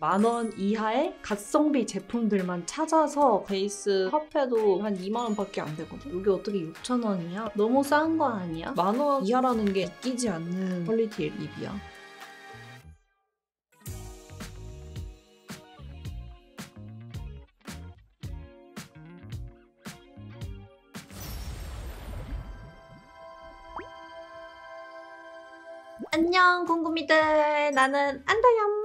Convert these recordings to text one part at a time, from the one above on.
10,000원 이하의 가성비 제품들만 찾아서 베이스 화폐도 한 20,000원밖에 안 되거든? 이게 어떻게 6,000원이야? 너무 싼 거 아니야? 10,000원 이하라는 게 믿기지 않는 퀄리티의 립이야. 안녕 궁금이들, 나는 안다얌.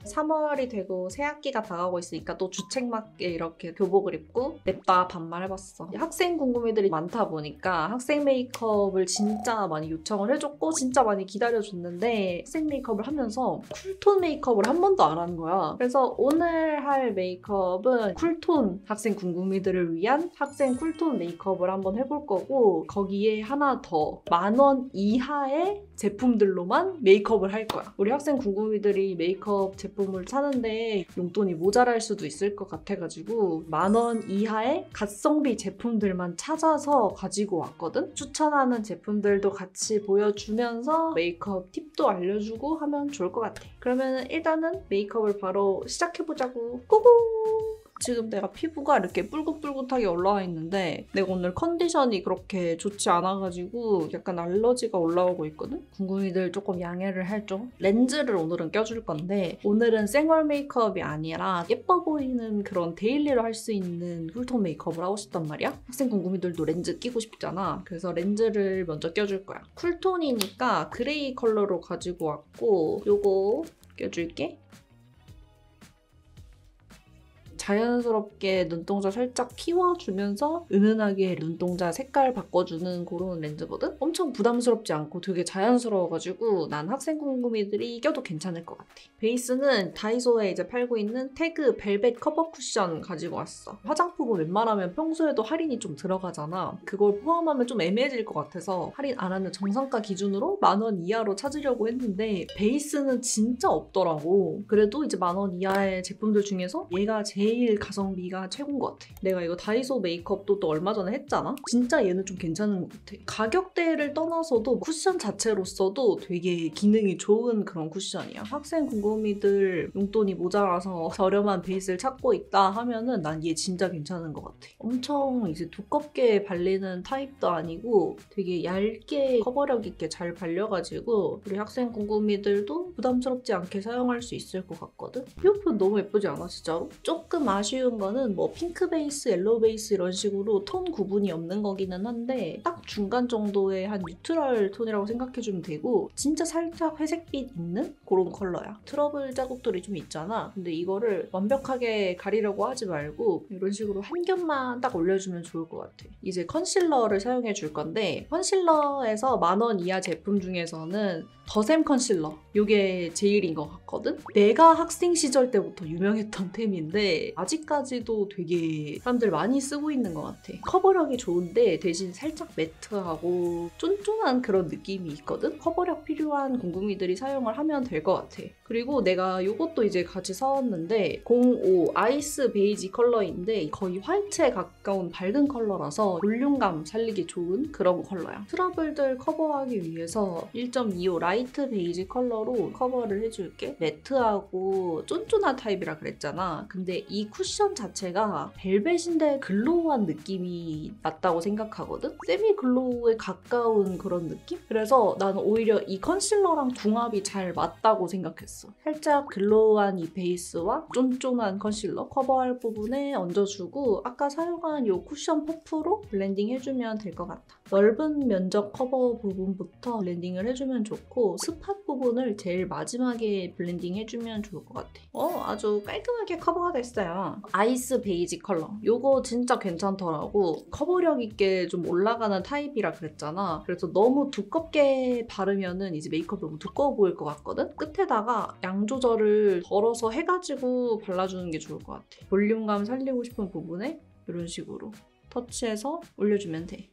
3월이 되고 새학기가 다가오고 있으니까 또 주책맞게 이렇게 교복을 입고 냅다 반말해봤어. 학생 궁금이들이 많다 보니까 학생 메이크업을 진짜 많이 요청을 해줬고 진짜 많이 기다려줬는데 학생 메이크업을 하면서 쿨톤 메이크업을 한 번도 안 하는 거야. 그래서 오늘 할 메이크업은 쿨톤 학생 궁금이들을 위한 학생 쿨톤 메이크업을 한번 해볼 거고, 거기에 하나 더 10,000원 이하의 제품들로만 메이크업을 할 거야. 우리 학생 궁금이들이 메이크업 제품을 사는데 용돈이 모자랄 수도 있을 것 같아가지고 10,000원 이하의 가성비 제품들만 찾아서 가지고 왔거든? 추천하는 제품들도 같이 보여주면서 메이크업 팁도 알려주고 하면 좋을 것 같아. 그러면 일단은 메이크업을 바로 시작해보자고. 고고! 지금 내가 피부가 이렇게 뿔긋뿔긋하게 올라와 있는데 내가 오늘 컨디션이 그렇게 좋지 않아가지고 약간 알러지가 올라오고 있거든? 궁금이들 조금 양해를 해줘. 렌즈를 오늘은 껴줄 건데 오늘은 생얼 메이크업이 아니라 예뻐 보이는 그런 데일리로 할 수 있는 쿨톤 메이크업을 하고 싶단 말이야? 학생 궁금이들도 렌즈 끼고 싶잖아. 그래서 렌즈를 먼저 껴줄 거야. 쿨톤이니까 그레이 컬러로 가지고 왔고 요거 껴줄게. 자연스럽게 눈동자 살짝 키워주면서 은은하게 눈동자 색깔 바꿔주는 그런 렌즈거든? 엄청 부담스럽지 않고 되게 자연스러워가지고 난 학생 궁금이들이 껴도 괜찮을 것 같아. 베이스는 다이소에 이제 팔고 있는 태그 벨벳 커버 쿠션 가지고 왔어. 화장품은 웬만하면 평소에도 할인이 좀 들어가잖아. 그걸 포함하면 좀 애매해질 것 같아서 할인 안 하는 정상가 기준으로 10,000원 이하로 찾으려고 했는데 베이스는 진짜 없더라고. 그래도 이제 10,000원 이하의 제품들 중에서 얘가 제일 가성비가 최고인 것 같아. 내가 이거 다이소 메이크업도 또 얼마 전에 했잖아? 진짜 얘는 좀 괜찮은 것 같아. 가격대를 떠나서도 쿠션 자체로서도 되게 기능이 좋은 그런 쿠션이야. 학생 궁금이들 용돈이 모자라서 저렴한 베이스를 찾고 있다 하면은 난 얘 진짜 괜찮은 것 같아. 엄청 이제 두껍게 발리는 타입도 아니고 되게 얇게 커버력 있게 잘 발려가지고 우리 학생 궁금이들도 부담스럽지 않게 사용할 수 있을 것 같거든? 피부표현 너무 예쁘지 않아 진짜로? 조금 아쉬운 거는 뭐 핑크 베이스, 옐로우 베이스 이런 식으로 톤 구분이 없는 거기는 한데 딱 중간 정도의 한 뉴트럴 톤이라고 생각해주면 되고 진짜 살짝 회색빛 있는 그런 컬러야. 트러블 자국들이 좀 있잖아. 근데 이거를 완벽하게 가리려고 하지 말고 이런 식으로 한 겹만 딱 올려주면 좋을 것 같아. 이제 컨실러를 사용해 줄 건데 컨실러에서 10,000원 이하 제품 중에서는 더샘 컨실러 이게 제일인 것 같거든? 내가 학생 시절 때부터 유명했던 템인데 아직까지도 되게 사람들 많이 쓰고 있는 것 같아. 커버력이 좋은데 대신 살짝 매트하고 쫀쫀한 그런 느낌이 있거든? 커버력 필요한 궁금이들이 사용을 하면 될 것 같아. 그리고 내가 이것도 이제 같이 사왔는데 05 아이스 베이지 컬러인데 거의 화이트에 가까운 밝은 컬러라서 볼륨감 살리기 좋은 그런 컬러야. 트러블들 커버하기 위해서 1.25 라이트 베이지 컬러로 커버를 해줄게. 매트하고 쫀쫀한 타입이라 그랬잖아. 근데 이 쿠션 자체가 벨벳인데 글로우한 느낌이 났다고 생각하거든? 세미 글로우에 가까운 그런 느낌? 그래서 나는 오히려 이 컨실러랑 궁합이 잘 맞다고 생각했어. 살짝 글로우한 이 베이스와 쫀쫀한 컨실러 커버할 부분에 얹어주고 아까 사용한 이 쿠션 퍼프로 블렌딩 해주면 될 것 같아. 넓은 면적 커버 부분부터 블렌딩을 해주면 좋고 스팟 부분을 제일 마지막에 블렌딩 해주면 좋을 것 같아. 아주 깔끔하게 커버가 됐어요. 아이스 베이지 컬러. 이거 진짜 괜찮더라고. 커버력 있게 좀 올라가는 타입이라 그랬잖아. 그래서 너무 두껍게 바르면은 이제 메이크업 너무 두꺼워 보일 것 같거든? 끝에다가 양 조절을 덜어서 해가지고 발라주는 게 좋을 것 같아. 볼륨감 살리고 싶은 부분에 이런 식으로 터치해서 올려주면 돼.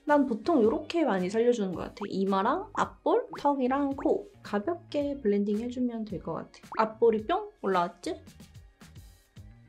난 보통 이렇게 많이 살려주는 것 같아. 이마랑 앞볼, 턱이랑 코 가볍게 블렌딩 해주면 될 것 같아. 앞볼이 뿅 올라왔지?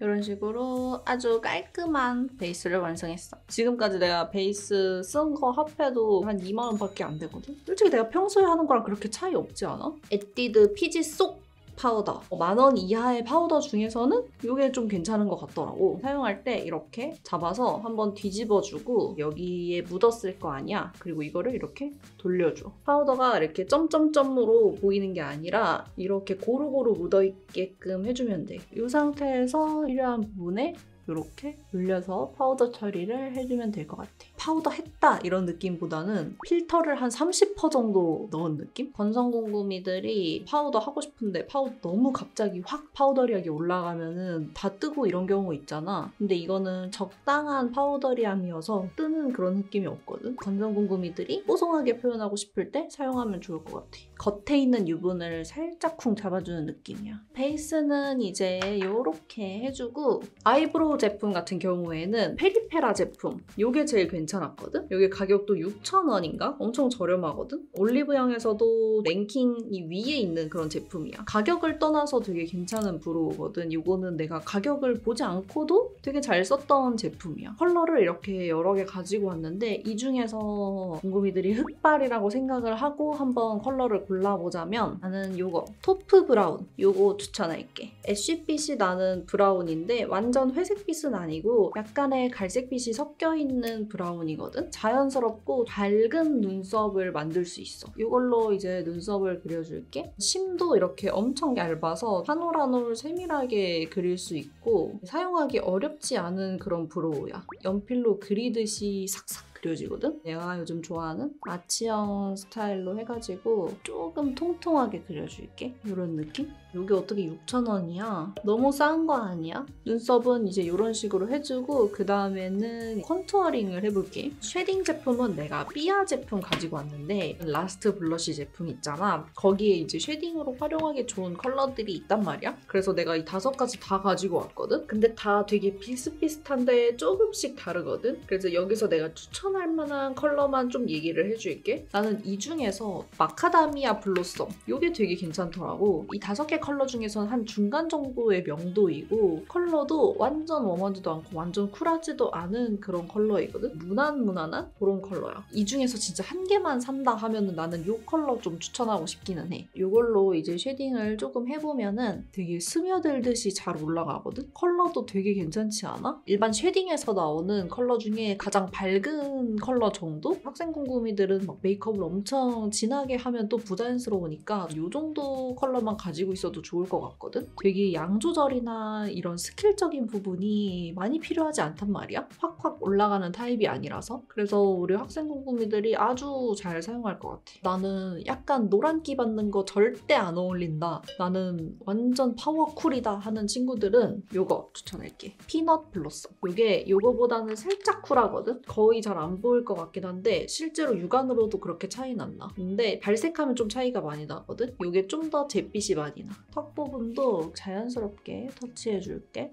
이런 식으로 아주 깔끔한 베이스를 완성했어. 지금까지 내가 베이스 쓴 거 합해도 한 2만 원밖에 안 되거든? 솔직히 내가 평소에 하는 거랑 그렇게 차이 없지 않아? 에뛰드 피지 쏙 파우더. 10,000원 이하의 파우더 중에서는 이게 좀 괜찮은 것 같더라고. 사용할 때 이렇게 잡아서 한번 뒤집어주고 여기에 묻었을 거 아니야? 그리고 이거를 이렇게 돌려줘. 파우더가 이렇게 점점점으로 보이는 게 아니라 이렇게 고루고루 묻어있게끔 해주면 돼. 이 상태에서 필요한 부분에 이렇게 눌려서 파우더 처리를 해주면 될 것 같아. 파우더 했다 이런 느낌보다는 필터를 한 30% 정도 넣은 느낌? 건성궁금이들이 파우더 하고 싶은데 파우더 너무 갑자기 확 파우더리하게 올라가면은 다 뜨고 이런 경우 있잖아. 근데 이거는 적당한 파우더리함이어서 뜨는 그런 느낌이 없거든. 건성궁금이들이 뽀송하게 표현하고 싶을 때 사용하면 좋을 것 같아. 겉에 있는 유분을 살짝 쿵 잡아주는 느낌이야. 베이스는 이제 이렇게 해주고 아이브로우 제품 같은 경우에는 페리페라 제품 이게 제일 괜찮았거든? 이게 가격도 6,000원인가? 엄청 저렴하거든? 올리브영에서도 랭킹이 위에 있는 그런 제품이야. 가격을 떠나서 되게 괜찮은 브로우거든. 이거는 내가 가격을 보지 않고도 되게 잘 썼던 제품이야. 컬러를 이렇게 여러 개 가지고 왔는데 이 중에서 궁금이들이 흑발이라고 생각을 하고 한번 컬러를 골라보자면 나는 이거 토프 브라운 이거 추천할게. 애쉬빛이 나는 브라운인데 완전 회색빛은 아니고 약간의 갈색빛이 섞여있는 브라운이거든? 자연스럽고 밝은 눈썹을 만들 수 있어. 이걸로 이제 눈썹을 그려줄게. 심도 이렇게 엄청 얇아서 한 올 한 올 세밀하게 그릴 수 있고 사용하기 어렵지 않은 그런 브로우야. 연필로 그리듯이 삭삭 그려지거든? 내가 요즘 좋아하는 아치형 스타일로 해가지고 조금 통통하게 그려줄게. 이런 느낌? 이게 어떻게 6,000원이야? 너무 싼 거 아니야? 눈썹은 이제 이런 식으로 해주고 그 다음에는 컨투어링을 해볼게. 쉐딩 제품은 내가 삐아 제품 가지고 왔는데 라스트 블러쉬 제품 있잖아. 거기에 이제 쉐딩으로 활용하기 좋은 컬러들이 있단 말이야. 그래서 내가 이 5가지 다 가지고 왔거든? 근데 다 되게 비슷비슷한데 조금씩 다르거든? 그래서 여기서 내가 추천할 만한 컬러만 좀 얘기를 해줄게. 나는 이 중에서 마카다미아 블로썸 이게 되게 괜찮더라고. 이 5개 컬러 중에서는 한 중간 정도의 명도이고 컬러도 완전 웜하지도 않고 완전 쿨하지도 않은 그런 컬러이거든? 무난무난한 그런 컬러야. 이 중에서 진짜 한 개만 산다 하면은 나는 이 컬러 좀 추천하고 싶기는 해. 이걸로 이제 쉐딩을 조금 해보면은 되게 스며들듯이 잘 올라가거든? 컬러도 되게 괜찮지 않아? 일반 쉐딩에서 나오는 컬러 중에 가장 밝은 컬러 정도? 학생 궁금이들은 막 메이크업을 엄청 진하게 하면 또 부자연스러우니까 이 정도 컬러만 가지고 있어도 좋을 것 같거든? 되게 양 조절이나 이런 스킬적인 부분이 많이 필요하지 않단 말이야? 확확 올라가는 타입이 아니라서. 그래서 우리 학생 궁금이들이 아주 잘 사용할 것 같아. 나는 약간 노란기 받는 거 절대 안 어울린다. 나는 완전 파워쿨이다 하는 친구들은 이거 추천할게. 피넛 블로썸. 이게 이거보다는 살짝 쿨하거든? 거의 잘 안 보일 것 같긴 한데 실제로 육안으로도 그렇게 차이는 안 나. 근데 발색하면 좀 차이가 많이 나거든? 이게 좀 더 잿빛이 많이 나. 턱 부분도 자연스럽게 터치해줄게.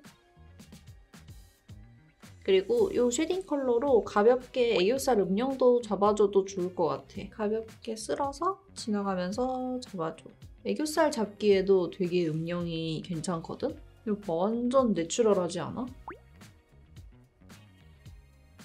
그리고 이 쉐딩 컬러로 가볍게 애교살 음영도 잡아줘도 좋을 것 같아. 가볍게 쓸어서 지나가면서 잡아줘. 애교살 잡기에도 되게 음영이 괜찮거든? 이거 완전 내추럴하지 않아?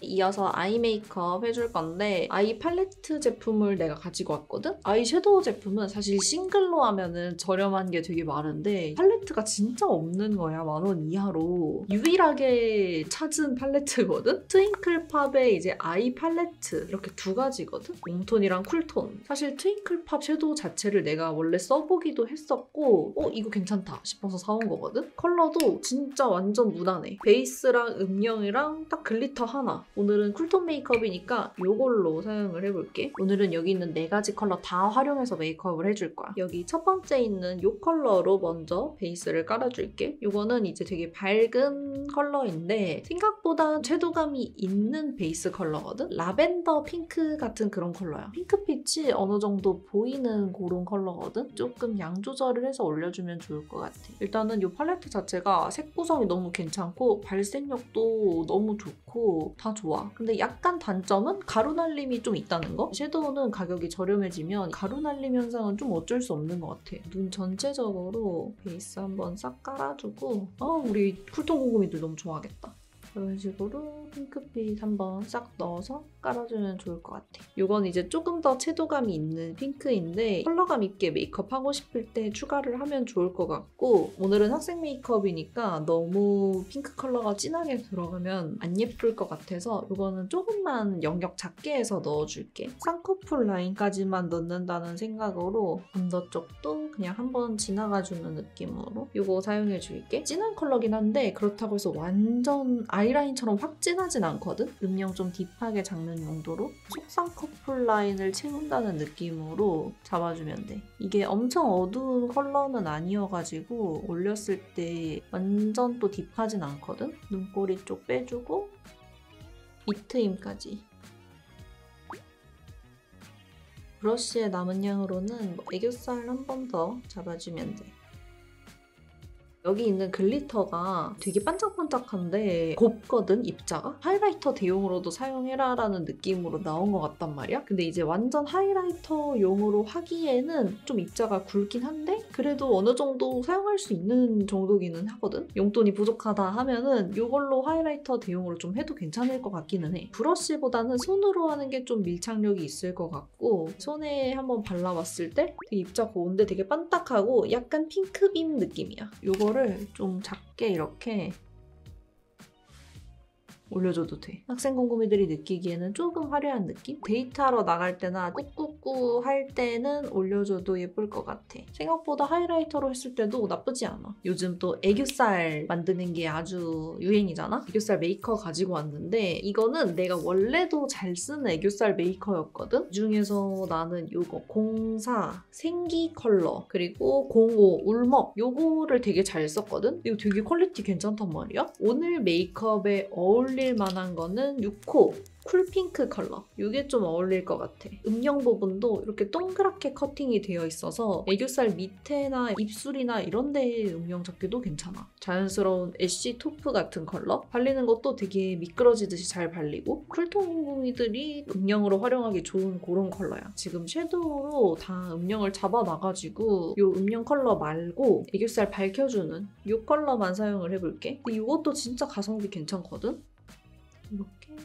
이어서 아이 메이크업 해줄 건데 아이 팔레트 제품을 내가 가지고 왔거든? 아이 섀도우 제품은 사실 싱글로 하면은 저렴한 게 되게 많은데 팔레트가 진짜 없는 거야. 10,000원 이하로. 유일하게 찾은 팔레트거든? 트윙클팝의 이제 아이 팔레트 이렇게 2가지거든? 웜톤이랑 쿨톤. 사실 트윙클팝 섀도우 자체를 내가 원래 써보기도 했었고 이거 괜찮다 싶어서 사온 거거든? 컬러도 진짜 완전 무난해. 베이스랑 음영이랑 딱 글리터 하나. 오늘은 쿨톤 메이크업이니까 이걸로 사용을 해볼게. 오늘은 여기 있는 4가지 컬러 다 활용해서 메이크업을 해줄 거야. 여기 첫 번째 있는 이 컬러로 먼저 베이스를 깔아줄게. 이거는 이제 되게 밝은 컬러인데 생각보다 채도감이 있는 베이스 컬러거든? 라벤더 핑크 같은 그런 컬러야. 핑크빛이 어느 정도 보이는 그런 컬러거든? 조금 양 조절을 해서 올려주면 좋을 것 같아. 일단은 이 팔레트 자체가 색 구성이 너무 괜찮고 발색력도 너무 좋고 다 좋아. 좋아. 근데 약간 단점은 가루 날림이 좀 있다는 거? 섀도우는 가격이 저렴해지면 가루 날림 현상은 좀 어쩔 수 없는 것 같아. 눈 전체적으로 베이스 한번 싹 깔아주고 우리 쿨톤 곰곰이들 너무 좋아하겠다. 이런 식으로 핑크빛 한번 싹 넣어서 깔아주면 좋을 것 같아. 이건 이제 조금 더 채도감이 있는 핑크인데 컬러감 있게 메이크업 하고 싶을 때 추가를 하면 좋을 것 같고 오늘은 학생 메이크업이니까 너무 핑크 컬러가 진하게 들어가면 안 예쁠 것 같아서 이거는 조금만 영역 작게 해서 넣어줄게. 쌍꺼풀 라인까지만 넣는다는 생각으로 언더 쪽도 그냥 한번 지나가주는 느낌으로 이거 사용해줄게. 진한 컬러긴 한데 그렇다고 해서 완전 아이라인처럼 확 진하진 않거든? 음영 좀 딥하게 잡는 용도로 속쌍꺼풀 라인을 채운다는 느낌으로 잡아주면 돼. 이게 엄청 어두운 컬러는 아니어가지고 올렸을 때 완전 또 딥하진 않거든? 눈꼬리 쪽 빼주고 밑트임까지. 브러쉬의 남은 양으로는 애교살 한 번 더 잡아주면 돼. 여기 있는 글리터가 되게 반짝반짝한데 곱거든, 입자가? 하이라이터 대용으로도 사용해라 라는 느낌으로 나온 것 같단 말이야? 근데 이제 완전 하이라이터용으로 하기에는 좀 입자가 굵긴 한데 그래도 어느 정도 사용할 수 있는 정도기는 하거든? 용돈이 부족하다 하면은 이걸로 하이라이터 대용으로 좀 해도 괜찮을 것 같기는 해. 브러쉬보다는 손으로 하는 게 좀 밀착력이 있을 것 같고 손에 한번 발라봤을 때 되게 입자 고운데 되게 반딱하고 약간 핑크빔 느낌이야. 이거를 좀 작게 이렇게 올려줘도 돼. 학생 곰곰이들이 느끼기에는 조금 화려한 느낌? 데이트하러 나갈 때나 꾹꾹꾹 할 때는 올려줘도 예쁠 것 같아. 생각보다 하이라이터로 했을 때도 나쁘지 않아. 요즘 또 애교살 만드는 게 아주 유행이잖아? 애교살 메이커 가지고 왔는데 이거는 내가 원래도 잘 쓰는 애교살 메이커였거든? 이 중에서 나는 이거 04 생기 컬러 그리고 05 울먹 요거를 되게 잘 썼거든? 이거 되게 퀄리티 괜찮단 말이야? 오늘 메이크업에 어울릴 만한 거는 6호 쿨핑크 컬러. 이게 좀 어울릴 것 같아. 음영 부분도 이렇게 동그랗게 커팅이 되어 있어서 애교살 밑에나 입술이나 이런 데에 음영 잡기도 괜찮아. 자연스러운 애쉬 토프 같은 컬러. 발리는 것도 되게 미끄러지듯이 잘 발리고 쿨톤 곰곰이들이 음영으로 활용하기 좋은 그런 컬러야. 지금 섀도우로 다 음영을 잡아놔가지고 이 음영 컬러 말고 애교살 밝혀주는 이 컬러만 사용을 해볼게. 근데 이것도 진짜 가성비 괜찮거든? 이렇게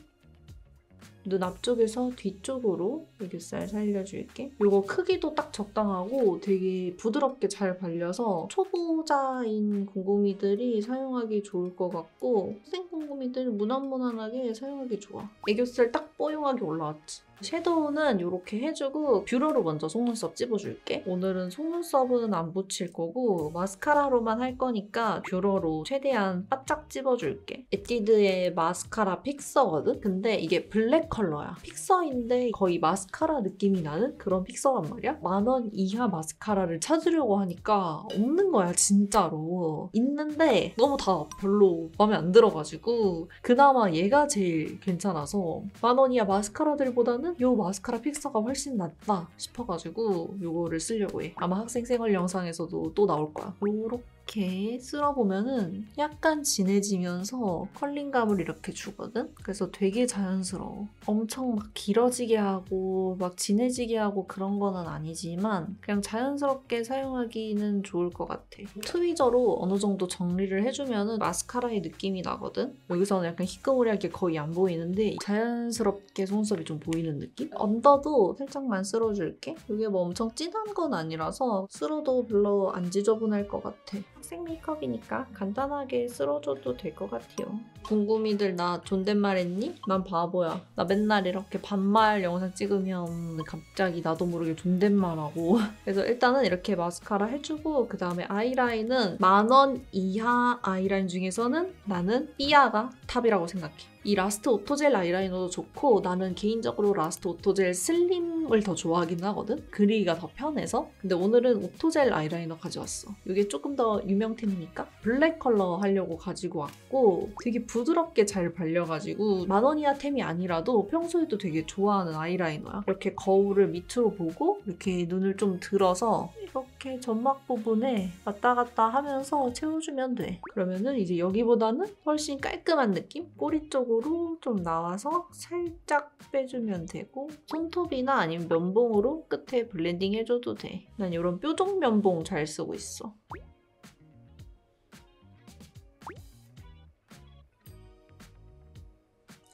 눈 앞쪽에서 뒤쪽으로 애교살 살려줄게. 이거 크기도 딱 적당하고 되게 부드럽게 잘 발려서 초보자인 곰곰이들이 사용하기 좋을 것 같고 학생 곰곰이들 무난무난하게 사용하기 좋아. 애교살 딱 뽀용하게 올라왔지. 섀도우는 이렇게 해주고 뷰러로 먼저 속눈썹 찝어줄게. 오늘은 속눈썹은 안 붙일 거고 마스카라로만 할 거니까 뷰러로 최대한 바짝 찝어줄게. 에뛰드의 마스카라 픽서거든? 근데 이게 블랙 컬러야. 픽서인데 거의 마스카라 느낌이 나는 그런 픽서란 말이야? 10,000원 이하 마스카라를 찾으려고 하니까 없는 거야, 진짜로. 있는데 너무 다 별로 마음에 안 들어가지고 그나마 얘가 제일 괜찮아서 10,000원 이하 마스카라들보다는 이 마스카라 픽서가 훨씬 낫다 싶어가지고 이거를 쓰려고 해. 아마 학생 생활 영상에서도 또 나올 거야. 이렇게 쓸어보면은 약간 진해지면서 컬링감을 이렇게 주거든? 그래서 되게 자연스러워. 엄청 막 길어지게 하고 막 진해지게 하고 그런 거는 아니지만 그냥 자연스럽게 사용하기는 좋을 것 같아. 트위저로 어느 정도 정리를 해주면은 마스카라의 느낌이 나거든? 여기서는 약간 희끄무리하게 거의 안 보이는데 자연스럽게 속눈썹이 좀 보이는 느낌? 언더도 살짝만 쓸어줄게. 이게 뭐 엄청 진한 건 아니라서 쓸어도 별로 안 지저분할 것 같아. 학생 메이크업이니까 간단하게 쓸어줘도 될 것 같아요. 궁금이들 나 존댓말 했니? 난 바보야. 나 맨날 이렇게 반말 영상 찍으면 갑자기 나도 모르게 존댓말하고 그래서 일단은 이렇게 마스카라 해주고 그 다음에 아이라인은 10,000원 이하 아이라인 중에서는 나는 삐아가 탑이라고 생각해. 이 라스트 오토젤 아이라이너도 좋고 나는 개인적으로 라스트 오토젤 슬림을 더 좋아하긴 하거든? 그리기가 더 편해서. 근데 오늘은 오토젤 아이라이너 가져왔어. 이게 조금 더 유명템이니까 블랙 컬러 하려고 가지고 왔고 되게 부드럽게 잘 발려가지고 10,000원 이하 템이 아니라도 평소에도 되게 좋아하는 아이라이너야. 이렇게 거울을 밑으로 보고 이렇게 눈을 좀 들어서 이렇게 점막 부분에 왔다 갔다 하면서 채워주면 돼. 그러면은 이제 여기보다는 훨씬 깔끔한 느낌? 꼬리 쪽으로 쪽으로 좀 나와서 살짝 빼주면 되고 손톱이나 아니면 면봉으로 끝에 블렌딩 해줘도 돼. 난 이런 뾰족 면봉 잘 쓰고 있어.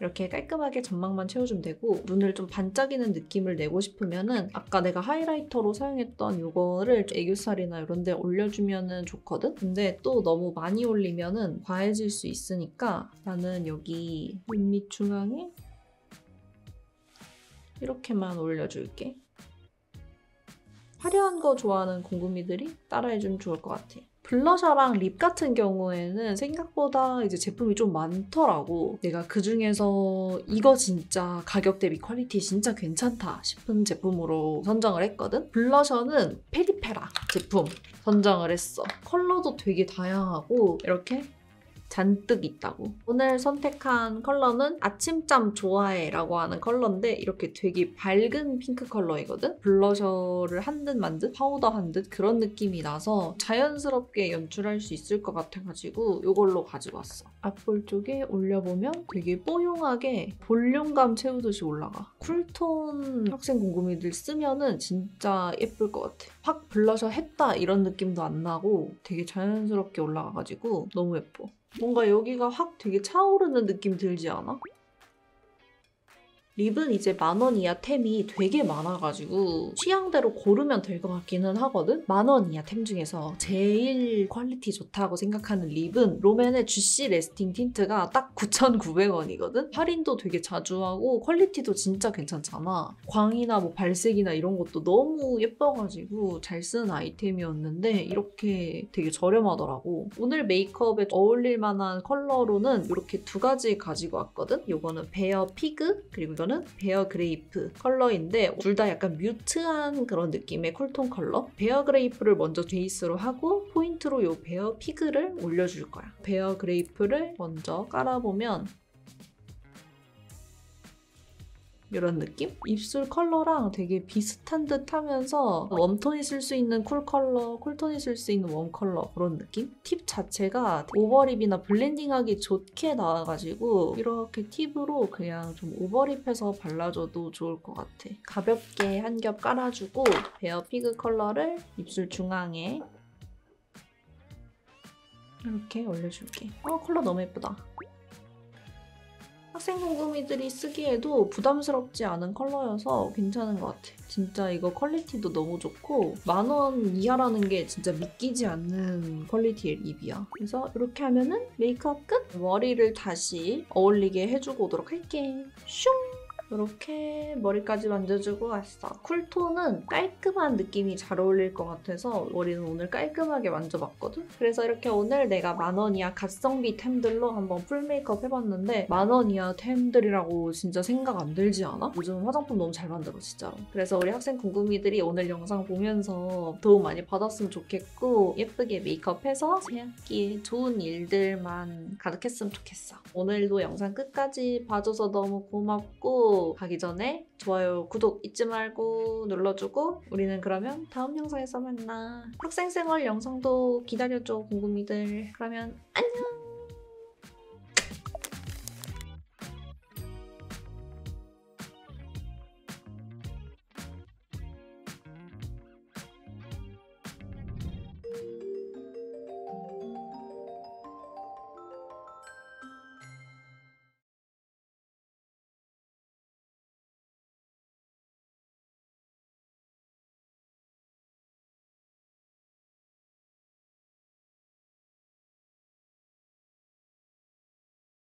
이렇게 깔끔하게 점막만 채워주면 되고 눈을 좀 반짝이는 느낌을 내고 싶으면은 아까 내가 하이라이터로 사용했던 이거를 애교살이나 이런 데 올려주면은 좋거든? 근데 또 너무 많이 올리면은 과해질 수 있으니까 나는 여기 눈밑 중앙에 이렇게만 올려줄게. 화려한 거 좋아하는 공구미들이 따라해주면 좋을 것 같아. 블러셔랑 립 같은 경우에는 생각보다 이제 제품이 좀 많더라고. 내가 그중에서 이거 진짜 가격 대비 퀄리티 진짜 괜찮다 싶은 제품으로 선정을 했거든? 블러셔는 페리페라 제품 선정을 했어. 컬러도 되게 다양하고 이렇게 잔뜩 있다고. 오늘 선택한 컬러는 아침잠 좋아해 라고 하는 컬러인데 이렇게 되게 밝은 핑크 컬러이거든? 블러셔를 한 듯 만 듯 파우더 한 듯 그런 느낌이 나서 자연스럽게 연출할 수 있을 것 같아가지고 이걸로 가지고 왔어. 앞볼 쪽에 올려보면 되게 뽀용하게 볼륨감 채우듯이 올라가. 쿨톤 학생 공구미들 쓰면은 진짜 예쁠 것 같아. 확 블러셔 했다 이런 느낌도 안 나고 되게 자연스럽게 올라가가지고 너무 예뻐. 뭔가 여기가 확 되게 차오르는 느낌 들지 않아? 립은 이제 10,000원 이하 템이 되게 많아가지고 취향대로 고르면 될 것 같기는 하거든? 10,000원 이하 템 중에서 제일 퀄리티 좋다고 생각하는 립은 롬앤의 주시 레스팅 틴트가 딱 9,900원이거든? 할인도 되게 자주 하고 퀄리티도 진짜 괜찮잖아. 광이나 뭐 발색이나 이런 것도 너무 예뻐가지고 잘 쓰는 아이템이었는데 이렇게 되게 저렴하더라고. 오늘 메이크업에 어울릴 만한 컬러로는 이렇게 두 가지 가지고 왔거든? 이거는 베어 피그 그리고 이거는 베어 그레이프 컬러인데 둘 다 약간 뮤트한 그런 느낌의 쿨톤 컬러. 베어 그레이프를 먼저 베이스로 하고 포인트로 이 베어 피그를 올려줄 거야. 베어 그레이프를 먼저 깔아보면 이런 느낌? 입술 컬러랑 되게 비슷한 듯 하면서 웜톤이 쓸 수 있는 쿨 컬러, 쿨톤이 쓸 수 있는 웜 컬러 그런 느낌? 팁 자체가 오버립이나 블렌딩하기 좋게 나와가지고 이렇게 팁으로 그냥 좀 오버립해서 발라줘도 좋을 것 같아. 가볍게 한 겹 깔아주고 베어 피그 컬러를 입술 중앙에 이렇게 올려줄게. 컬러 너무 예쁘다. 학생 공구미들이 쓰기에도 부담스럽지 않은 컬러여서 괜찮은 것 같아. 진짜 이거 퀄리티도 너무 좋고 10,000원 이하라는 게 진짜 믿기지 않는 퀄리티의 립이야. 그래서 이렇게 하면은 메이크업 끝! 머리를 다시 어울리게 해주고 오도록 할게. 슝! 이렇게 머리까지 만져주고 왔어. 쿨톤은 깔끔한 느낌이 잘 어울릴 것 같아서 머리는 오늘 깔끔하게 만져봤거든? 그래서 이렇게 오늘 내가 10,000원 이하 가성비 템들로 한번 풀 메이크업 해봤는데 10,000원 이하 템들이라고 진짜 생각 안 들지 않아? 요즘 화장품 너무 잘 만들어 진짜로. 그래서 우리 학생 궁금이들이 오늘 영상 보면서 도움 많이 받았으면 좋겠고 예쁘게 메이크업해서 새학기에 좋은 일들만 가득했으면 좋겠어. 오늘도 영상 끝까지 봐줘서 너무 고맙고 가기 전에 좋아요, 구독 잊지 말고 눌러주고 우리는 그러면 다음 영상에서 만나. 학생생활 영상도 기다려줘 궁금이들. 그러면 안녕!